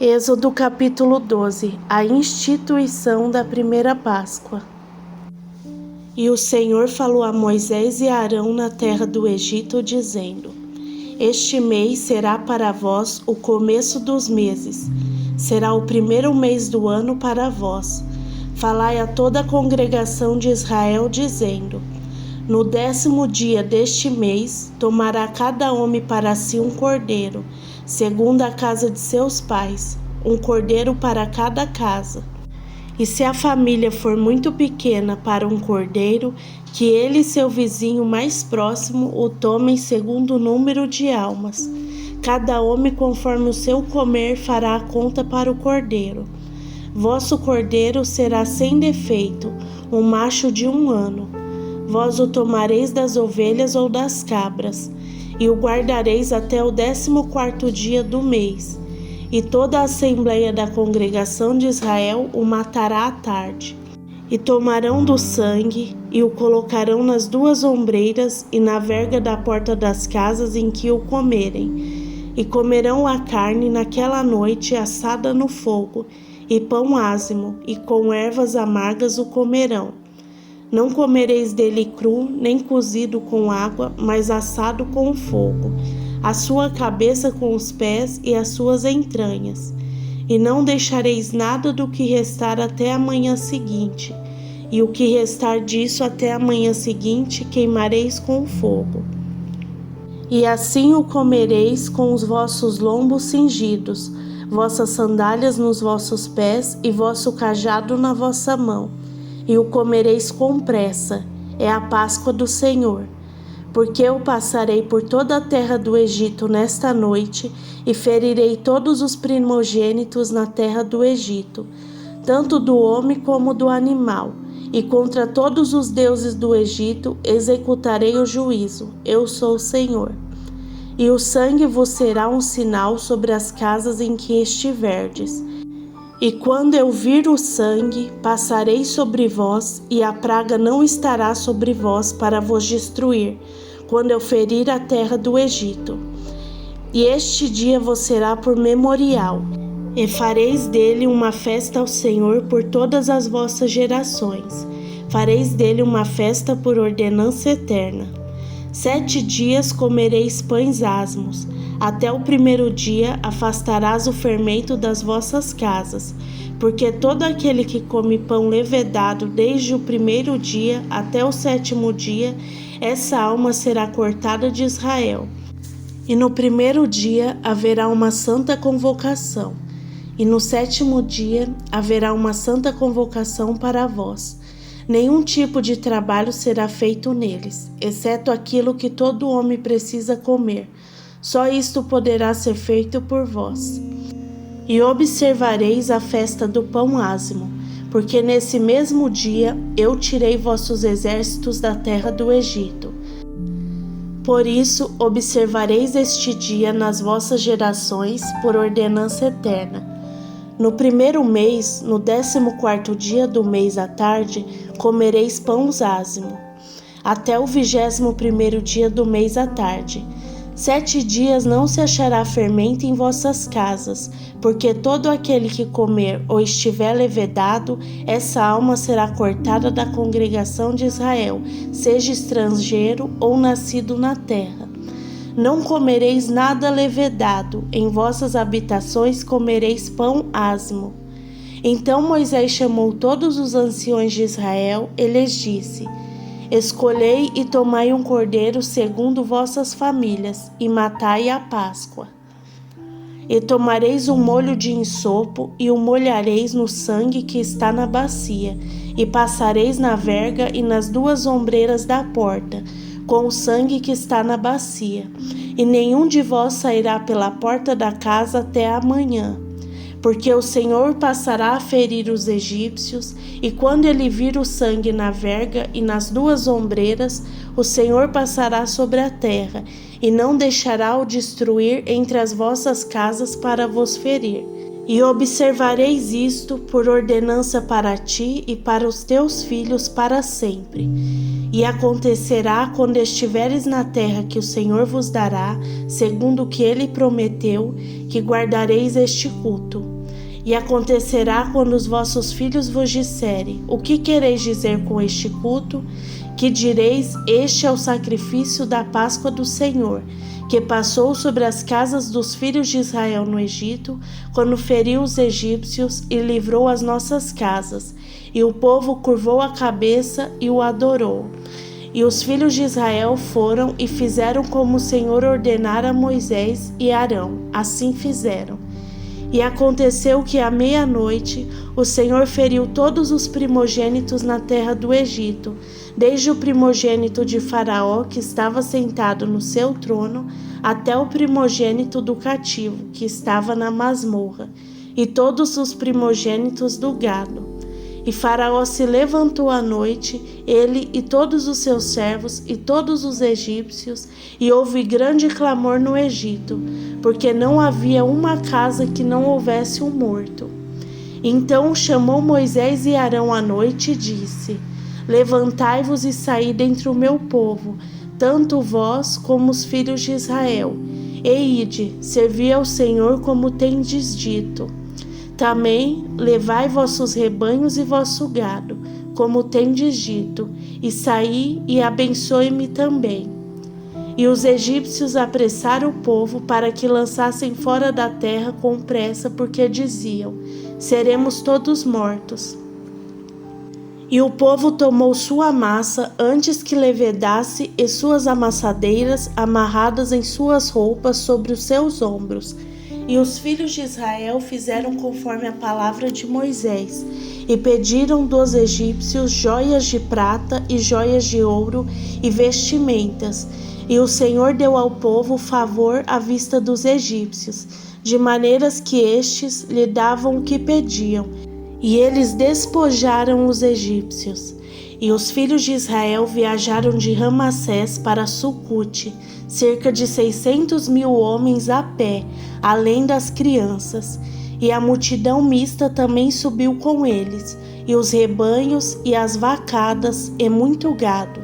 Êxodo capítulo 12. A instituição da primeira Páscoa. E o Senhor falou a Moisés e a Arão na terra do Egito, dizendo: Este mês será para vós o começo dos meses, será o primeiro mês do ano para vós. Falai a toda a congregação de Israel, dizendo: No 10º dia deste mês, tomará cada homem para si um cordeiro, segundo a casa de seus pais, um cordeiro para cada casa. E se a família for muito pequena para um cordeiro, que ele e seu vizinho mais próximo o tomem segundo o número de almas. Cada homem, conforme o seu comer, fará a conta para o cordeiro. Vosso cordeiro será sem defeito, um macho de 1 ano. Vós o tomareis das ovelhas ou das cabras, e o guardareis até o 14º dia do mês. E toda a assembleia da congregação de Israel o matará à tarde. E tomarão do sangue, e o colocarão nas 2 ombreiras e na verga da porta das casas em que o comerem. E comerão a carne naquela noite assada no fogo, e pão ázimo, e com ervas amargas o comerão. Não comereis dele cru, nem cozido com água, mas assado com o fogo, a sua cabeça com os pés e as suas entranhas. E não deixareis nada do que restar até a manhã seguinte, e o que restar disso até a manhã seguinte queimareis com o fogo. E assim o comereis com os vossos lombos cingidos, vossas sandálias nos vossos pés e vosso cajado na vossa mão. E o comereis com pressa, é a Páscoa do Senhor. Porque eu passarei por toda a terra do Egito nesta noite, e ferirei todos os primogênitos na terra do Egito, tanto do homem como do animal, e contra todos os deuses do Egito executarei o juízo. Eu sou o Senhor. E o sangue vos será um sinal sobre as casas em que estiverdes. E quando eu vir o sangue, passarei sobre vós, e a praga não estará sobre vós para vos destruir, quando eu ferir a terra do Egito. E este dia vos será por memorial, e fareis dele uma festa ao Senhor por todas as vossas gerações. Fareis dele uma festa por ordenança eterna. 7 dias comereis pães asmos. Até o 1º dia afastarás o fermento das vossas casas, porque todo aquele que come pão levedado desde o 1º dia até o 7º dia, essa alma será cortada de Israel. E no 1º dia haverá uma santa convocação, e no 7º dia haverá uma santa convocação para vós. Nenhum tipo de trabalho será feito neles, exceto aquilo que todo homem precisa comer. Só isto poderá ser feito por vós. E observareis a festa do pão ázimo, porque nesse mesmo dia eu tirei vossos exércitos da terra do Egito. Por isso observareis este dia nas vossas gerações por ordenança eterna. No 1º mês, no 14º dia do mês à tarde, comereis pão ázimo, até o 21º dia do mês à tarde. 7 dias não se achará fermento em vossas casas, porque todo aquele que comer ou estiver levedado, essa alma será cortada da congregação de Israel, seja estrangeiro ou nascido na terra. Não comereis nada levedado, em vossas habitações comereis pão ázimo. Então Moisés chamou todos os anciões de Israel e lhes disse: Escolhei e tomai um cordeiro segundo vossas famílias, e matai a Páscoa. E tomareis um molho de ensopo, e o molhareis no sangue que está na bacia, e passareis na verga e nas 2 ombreiras da porta, com o sangue que está na bacia. E nenhum de vós sairá pela porta da casa até amanhã. Porque o Senhor passará a ferir os egípcios, e quando ele vir o sangue na verga e nas 2 ombreiras, o Senhor passará sobre a terra, e não deixará o destruir entre as vossas casas para vos ferir. E observareis isto por ordenança para ti e para os teus filhos para sempre. E acontecerá, quando estiveres na terra que o Senhor vos dará, segundo o que ele prometeu, que guardareis este culto. E acontecerá, quando os vossos filhos vos disserem: o que quereis dizer com este culto? Que direis: este é o sacrifício da Páscoa do Senhor, que passou sobre as casas dos filhos de Israel no Egito, quando feriu os egípcios e livrou as nossas casas. E o povo curvou a cabeça e o adorou. E os filhos de Israel foram e fizeram como o Senhor ordenara a Moisés e Arão. Assim fizeram. E aconteceu que à meia-noite o Senhor feriu todos os primogênitos na terra do Egito, desde o primogênito de Faraó, que estava sentado no seu trono, até o primogênito do cativo, que estava na masmorra, e todos os primogênitos do gado. E Faraó se levantou à noite, ele e todos os seus servos e todos os egípcios, e houve grande clamor no Egito, porque não havia uma casa que não houvesse um morto. Então chamou Moisés e Arão à noite e disse: levantai-vos e saí dentre o meu povo, tanto vós como os filhos de Israel, e ide, servi ao Senhor como tendes dito. Também levai vossos rebanhos e vosso gado, como tendes dito, e saí e abençoe-me também. E os egípcios apressaram o povo para que lançassem fora da terra com pressa, porque diziam: seremos todos mortos. E o povo tomou sua massa antes que levedasse, e suas amassadeiras amarradas em suas roupas sobre os seus ombros. E os filhos de Israel fizeram conforme a palavra de Moisés, e pediram dos egípcios joias de prata e joias de ouro e vestimentas. E o Senhor deu ao povo favor à vista dos egípcios, de maneiras que estes lhe davam o que pediam, e eles despojaram os egípcios. E os filhos de Israel viajaram de Ramassés para Sucote, cerca de 600.000 homens a pé, além das crianças. E a multidão mista também subiu com eles, e os rebanhos e as vacadas e muito gado.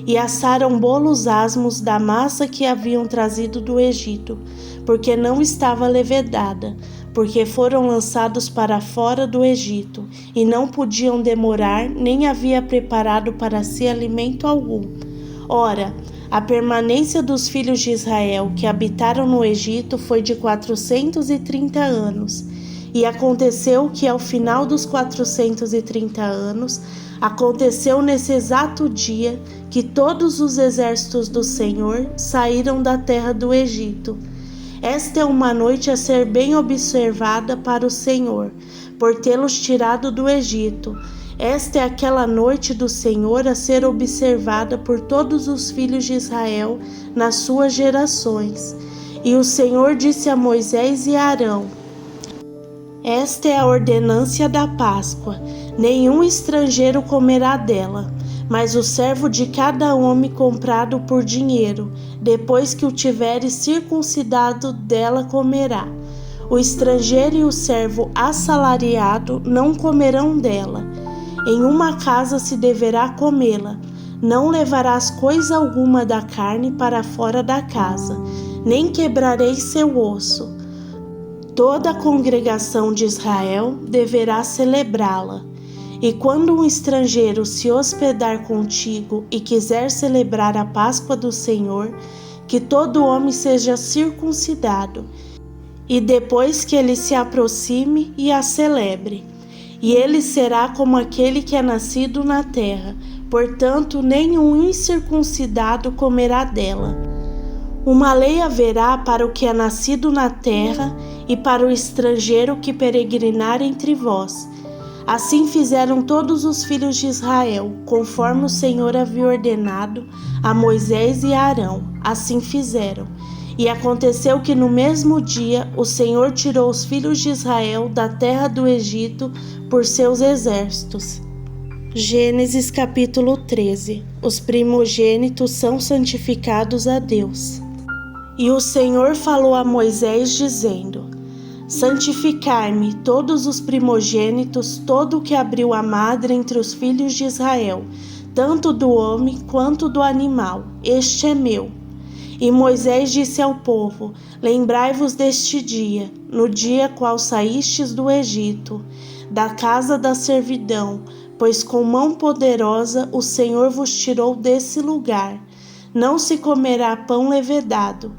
E assaram bolos asmos da massa que haviam trazido do Egito, porque não estava levedada, porque foram lançados para fora do Egito, e não podiam demorar, nem havia preparado para si alimento algum. Ora, a permanência dos filhos de Israel que habitaram no Egito foi de 430 anos. E aconteceu que ao final dos 430 anos, aconteceu nesse exato dia que todos os exércitos do Senhor saíram da terra do Egito. Esta é uma noite a ser bem observada para o Senhor, por tê-los tirado do Egito. Esta é aquela noite do Senhor a ser observada por todos os filhos de Israel nas suas gerações. E o Senhor disse a Moisés e a Arão: esta é a ordenância da Páscoa, nenhum estrangeiro comerá dela, mas o servo de cada homem comprado por dinheiro, depois que o tiveres circuncidado, dela comerá. O estrangeiro e o servo assalariado não comerão dela. Em uma casa se deverá comê-la. Não levarás coisa alguma da carne para fora da casa, nem quebrareis seu osso. Toda a congregação de Israel deverá celebrá-la. E quando um estrangeiro se hospedar contigo e quiser celebrar a Páscoa do Senhor, que todo homem seja circuncidado, e depois que ele se aproxime e a celebre. E ele será como aquele que é nascido na terra, portanto nenhum incircuncidado comerá dela. Uma lei haverá para o que é nascido na terra e para o estrangeiro que peregrinar entre vós. Assim fizeram todos os filhos de Israel, conforme o Senhor havia ordenado a Moisés e a Arão. Assim fizeram. E aconteceu que no mesmo dia o Senhor tirou os filhos de Israel da terra do Egito por seus exércitos. Gênesis capítulo 13. Os primogênitos são santificados a Deus. E o Senhor falou a Moisés dizendo: Santificai-me todos os primogênitos, todo o que abriu a madre entre os filhos de Israel, tanto do homem quanto do animal, este é meu. E Moisés disse ao povo: Lembrai-vos deste dia, no dia qual saístes do Egito, da casa da servidão, pois com mão poderosa o Senhor vos tirou desse lugar. Não se comerá pão levedado.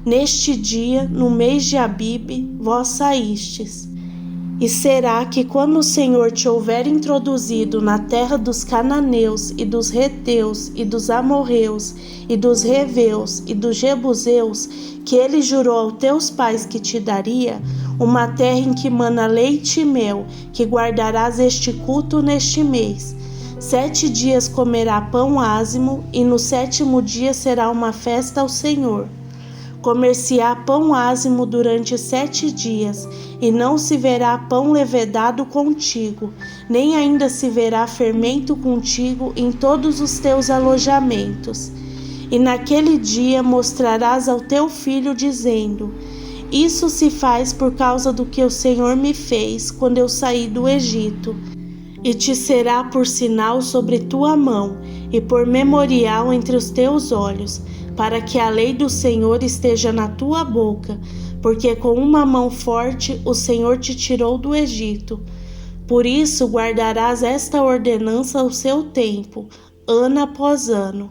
Neste dia, no mês de Abibe, vós saístes. E será que quando o Senhor te houver introduzido na terra dos cananeus e dos heteus e dos amorreus e dos reveus e dos jebuseus, que ele jurou aos teus pais que te daria, uma terra em que mana leite e mel, que guardarás este culto neste mês. 7 dias comerá pão ázimo, e no 7º dia será uma festa ao Senhor. Comer-se-á pão ázimo durante 7 dias, e não se verá pão levedado contigo, nem ainda se verá fermento contigo em todos os teus alojamentos. E naquele dia mostrarás ao teu filho, dizendo: Isso se faz por causa do que o Senhor me fez quando eu saí do Egito. E te será por sinal sobre tua mão, e por memorial entre os teus olhos, para que a lei do Senhor esteja na tua boca, porque com uma mão forte o Senhor te tirou do Egito. Por isso guardarás esta ordenança ao seu tempo, ano após ano.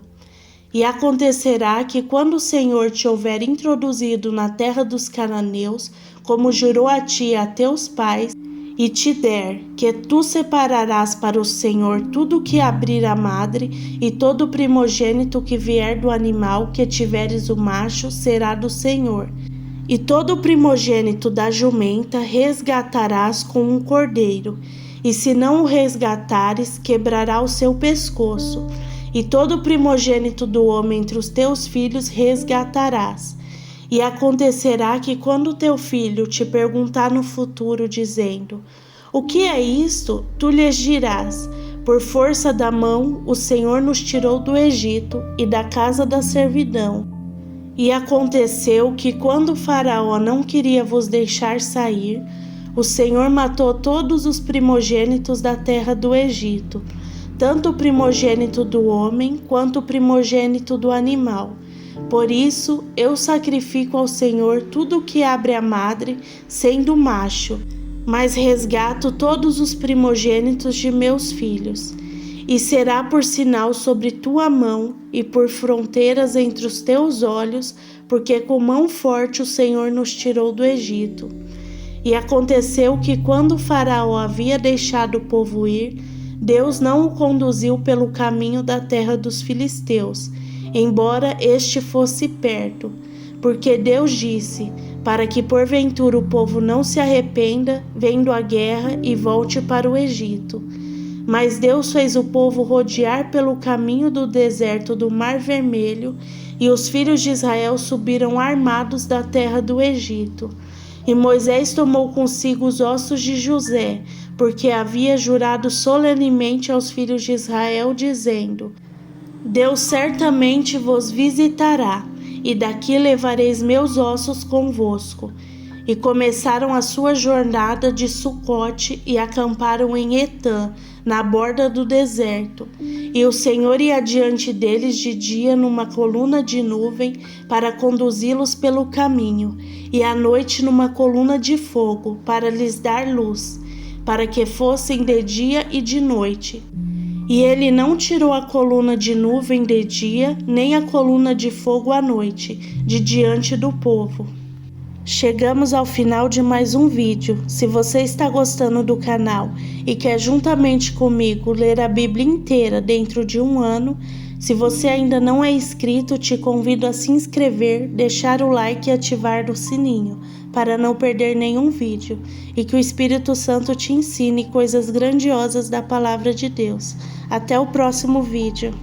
E acontecerá que quando o Senhor te houver introduzido na terra dos cananeus, como jurou a ti e a teus pais, e te der, que tu separarás para o Senhor tudo que abrir a madre, e todo primogênito que vier do animal que tiveres o macho será do Senhor. E todo primogênito da jumenta resgatarás com um cordeiro, e se não o resgatares, quebrará o seu pescoço. E todo primogênito do homem entre os teus filhos resgatarás. E acontecerá que quando teu filho te perguntar no futuro, dizendo: O que é isto? Tu lhes dirás: Por força da mão o Senhor nos tirou do Egito e da casa da servidão. E aconteceu que quando Faraó não queria vos deixar sair, o Senhor matou todos os primogênitos da terra do Egito, tanto o primogênito do homem quanto o primogênito do animal. Por isso, eu sacrifico ao Senhor tudo o que abre a madre, sendo macho, mas resgato todos os primogênitos de meus filhos. E será por sinal sobre tua mão e por fronteiras entre os teus olhos, porque com mão forte o Senhor nos tirou do Egito. E aconteceu que quando Faraó havia deixado o povo ir, Deus não o conduziu pelo caminho da terra dos filisteus, embora este fosse perto, porque Deus disse: para que porventura o povo não se arrependa, vendo a guerra, e volte para o Egito. Mas Deus fez o povo rodear pelo caminho do deserto do Mar Vermelho, e os filhos de Israel subiram armados da terra do Egito. E Moisés tomou consigo os ossos de José, porque havia jurado solenemente aos filhos de Israel, dizendo: Deus certamente vos visitará, e daqui levareis meus ossos convosco. E começaram a sua jornada de Sucote e acamparam em Etã, na borda do deserto. E o Senhor ia diante deles de dia numa coluna de nuvem para conduzi-los pelo caminho, e à noite numa coluna de fogo para lhes dar luz, para que fossem de dia e de noite. E ele não tirou a coluna de nuvem de dia, nem a coluna de fogo à noite, de diante do povo. Chegamos ao final de mais um vídeo. Se você está gostando do canal e quer juntamente comigo ler a Bíblia inteira dentro de um ano, se você ainda não é inscrito, te convido a se inscrever, deixar o like e ativar o sininho, para não perder nenhum vídeo, e que o Espírito Santo te ensine coisas grandiosas da Palavra de Deus. Até o próximo vídeo.